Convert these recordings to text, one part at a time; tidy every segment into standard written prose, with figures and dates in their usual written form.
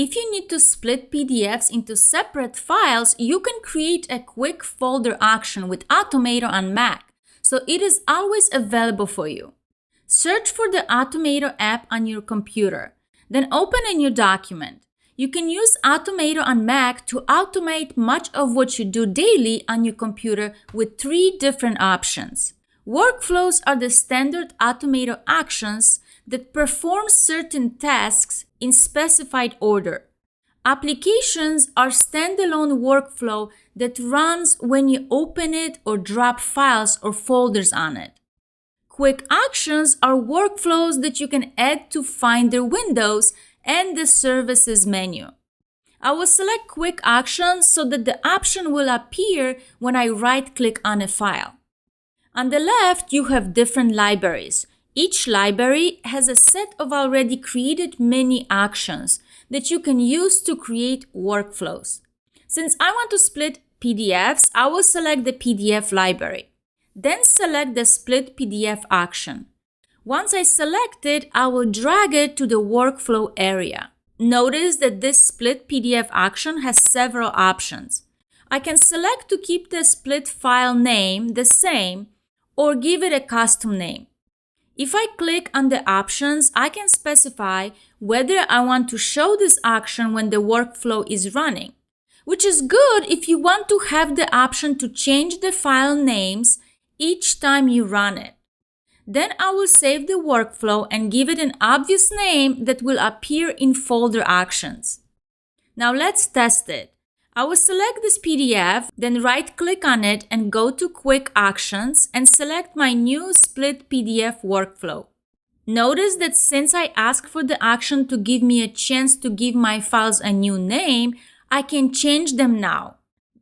If you need to split PDFs into separate files, you can create a quick folder action with Automator on Mac, so it is always available for you. Search for the Automator app on your computer, then open a new document. You can use Automator on Mac to automate much of what you do daily on your computer with 3 different options. Workflows are the standard Automator actions that perform certain tasks in specified order. Applications are standalone workflow that runs when you open it or drop files or folders on it. Quick actions are workflows that you can add to Finder windows and the Services menu. I will select Quick Actions so that the option will appear when I right-click on a file. On the left, you have different libraries. Each library has a set of already created mini actions that you can use to create workflows. Since I want to split PDFs, I will select the PDF library. Then select the Split PDF action. Once I select it, I will drag it to the workflow area. Notice that this Split PDF action has several options. I can select to keep the split file name the same or give it a custom name. If I click on the options, I can specify whether I want to show this action when the workflow is running, which is good if you want to have the option to change the file names each time you run it. Then I will save the workflow and give it an obvious name that will appear in folder actions. Now let's test it. I will select this PDF, then right-click on it and go to Quick Actions and select my new Split PDF workflow. Notice that since I asked for the action to give me a chance to give my files a new name, I can change them now.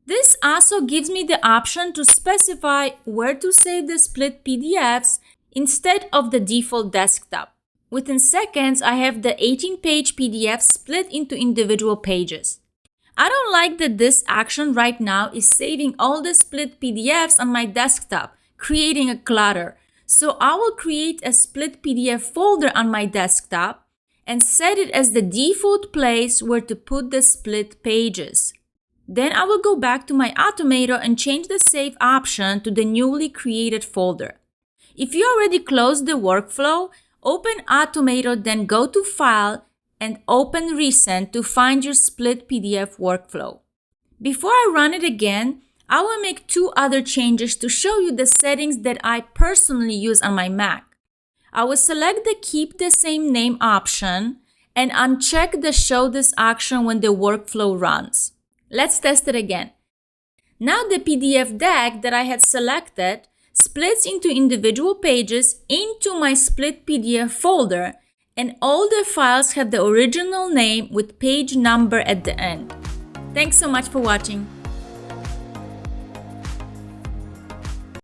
This also gives me the option to specify where to save the split PDFs instead of the default desktop. Within seconds, I have the 18-page PDF split into individual pages. I don't like that this action right now is saving all the split PDFs on my desktop, creating a clutter. So I will create a split PDF folder on my desktop and set it as the default place where to put the split pages. Then I will go back to my Automator and change the Save option to the newly created folder. If you already closed the workflow, open Automator, then go to File and open Recent to find your split PDF workflow. Before I run it again, I will make 2 other changes to show you the settings that I personally use on my Mac. I will select the Keep the Same Name option and uncheck the Show this action when the workflow runs. Let's test it again. Now the PDF deck that I had selected splits into individual pages into my split PDF folder, and all the files have the original name with page number at the end. Thanks so much for watching.